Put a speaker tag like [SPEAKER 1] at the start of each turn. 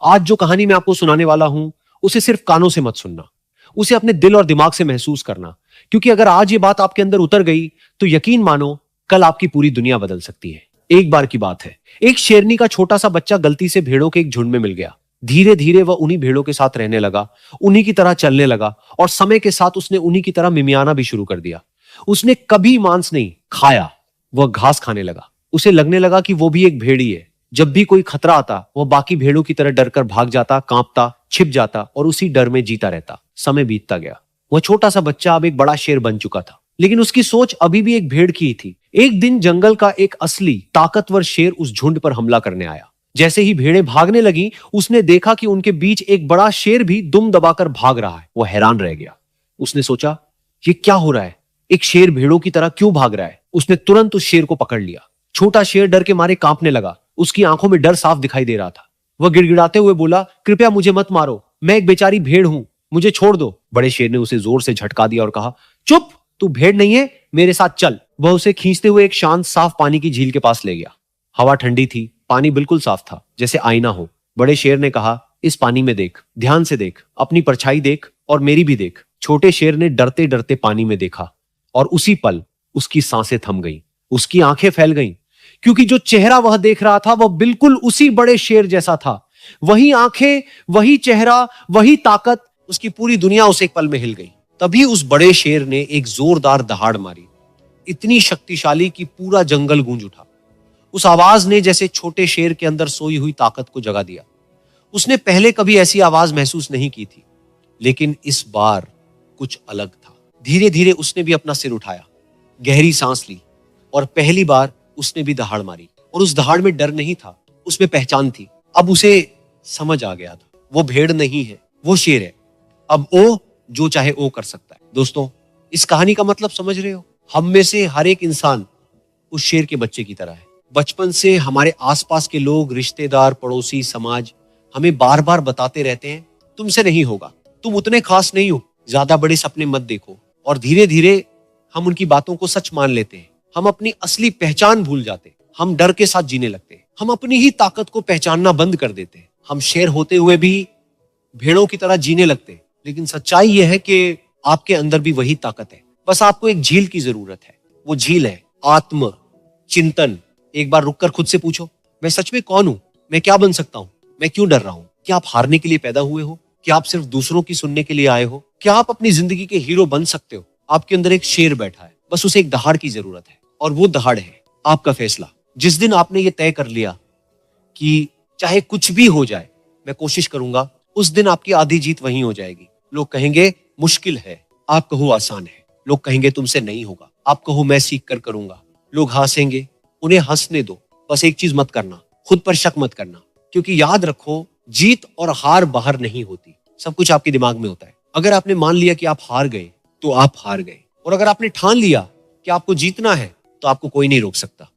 [SPEAKER 1] आज जो कहानी मैं आपको सुनाने वाला हूं, उसे सिर्फ कानों से मत सुनना, उसे अपने दिल और दिमाग से महसूस करना, क्योंकि अगर आज ये बात आपके अंदर उतर गई तो यकीन मानो कल आपकी पूरी दुनिया बदल सकती है। एक बार की बात है, एक शेरनी का छोटा सा बच्चा गलती से भेड़ों के एक झुंड में मिल गया। धीरे धीरे वह उन्हीं भेड़ों के साथ रहने लगा, उन्हीं की तरह चलने लगा और समय के साथ उसने उन्हीं की तरह मिमियाना भी शुरू कर दिया। उसने कभी मांस नहीं खाया, वह घास खाने लगा। उसे लगने लगा कि वो भी एक भेड़ी है। जब भी कोई खतरा आता, वह बाकी भेड़ों की तरह डरकर भाग जाता, कांपता, छिप जाता और उसी डर में जीता रहता। समय बीतता गया। वह छोटा सा बच्चा अब एक बड़ा शेर बन चुका था, लेकिन उसकी सोच अभी भी एक भेड़ की ही थी। एक दिन जंगल का एक असली ताकतवर शेर उस झुंड पर हमला करने आया। जैसे ही भेड़ें भागने लगी, उसने देखा कि उनके बीच एक बड़ा शेर भी दुम दबाकर भाग रहा है। वह हैरान रह गया। उसने सोचा, ये क्या हो रहा है? एक शेर भेड़ों की तरह क्यों भाग रहा है? उसने तुरंत उस शेर को पकड़ लिया। छोटा शेर डर के मारे कांपने लगा। उसकी आंखों में डर साफ दिखाई दे रहा था। वह गिड़गिड़ाते हुए बोला, कृपया मुझे मत मारो, मैं एक बेचारी भेड़ हूं, मुझे छोड़ दो। बड़े शेर ने उसे जोर से झटका दिया और कहा, चुप, तू भेड़ नहीं है, मेरे साथ चल। वह उसे खींचते हुए एक शांत साफ पानी की झील के पास ले गया। हवा ठंडी थी, पानी बिल्कुल साफ था, जैसे आईना हो। बड़े शेर ने कहा, इस पानी में देख, ध्यान से देख, अपनी परछाई देख और मेरी भी देख। छोटे शेर ने डरते डरते पानी में देखा और उसी पल उसकी सांसें थम गईं, उसकी आंखें फैल गईं, क्योंकि जो चेहरा वह देख रहा था वह बिल्कुल उसी बड़े शेर जैसा था। वही आंखें, वही चेहरा, वही ताकत। उसकी पूरी दुनिया उस एक पल में हिल गई। तभी उस बड़े शेर ने एक जोरदार दहाड़ मारी, इतनी शक्तिशाली कि पूरा जंगल गूंज उठा। उस आवाज ने जैसे छोटे शेर के अंदर सोई हुई ताकत को जगा दिया। उसने पहले कभी ऐसी आवाज महसूस नहीं की थी, लेकिन इस बार कुछ अलग था। धीरे धीरे उसने भी अपना सिर उठाया, गहरी सांस ली और पहली बार उसने भी दहाड़ मारी। और उस दहाड़ में डर नहीं था, उसमें पहचान थी। अब उसे समझ आ गया था, वो भेड़ नहीं है, वो शेर है। अब वो जो चाहे वो कर सकता है। दोस्तों, इस कहानी का मतलब समझ रहे हो? हम में से हर एक इंसान उस शेर के बच्चे की तरह है। बचपन से हमारे आसपास के लोग, रिश्तेदार, पड़ोसी, समाज हमें बार बार बताते रहते हैं, तुमसे नहीं होगा, तुम उतने खास नहीं हो, ज्यादा बड़े सपने मत देखो। और धीरे धीरे हम उनकी बातों को सच मान लेते हैं। हम अपनी असली पहचान भूल जाते हैं। हम डर के साथ जीने लगते हैं। हम अपनी ही ताकत को पहचानना बंद कर देते हैं। हम शेर होते हुए भी भेड़ों की तरह जीने लगते हैं। लेकिन सच्चाई यह है कि आपके अंदर भी वही ताकत है। बस आपको एक झील की जरूरत है। वो झील है आत्म चिंतन। एक बार रुककर खुद से पूछो, मैं सच में कौन हूं? मैं क्या बन सकता हूं? मैं क्यों डर रहा हूं? क्या आप हारने के लिए पैदा हुए हो? क्या आप सिर्फ दूसरों की सुनने के लिए आए हो? क्या आप अपनी जिंदगी के हीरो बन सकते हो? आपके अंदर एक शेर बैठा है, बस उसे एक दहाड़ की जरूरत है। और वो दहाड़ है आपका फैसला। जिस दिन आपने ये तय कर लिया कि चाहे कुछ भी हो जाए, मैं कोशिश करूंगा, उस दिन आपकी आधी जीत वहीं हो जाएगी। लोग कहेंगे मुश्किल है, आप कहो आसान है। लोग कहेंगे तुमसे नहीं होगा, आप कहो मैं सीख कर करूंगा। लोग हंसेंगे, उन्हें हंसने दो। बस एक चीज मत करना, खुद पर शक मत करना, क्योंकि याद रखो, जीत और हार बाहर नहीं होती, सब कुछ आपके दिमाग में होता है। अगर आपने मान लिया कि आप हार गए, तो आप हार गए। और अगर आपने ठान लिया कि आपको जीतना है, तो आपको कोई नहीं रोक सकता।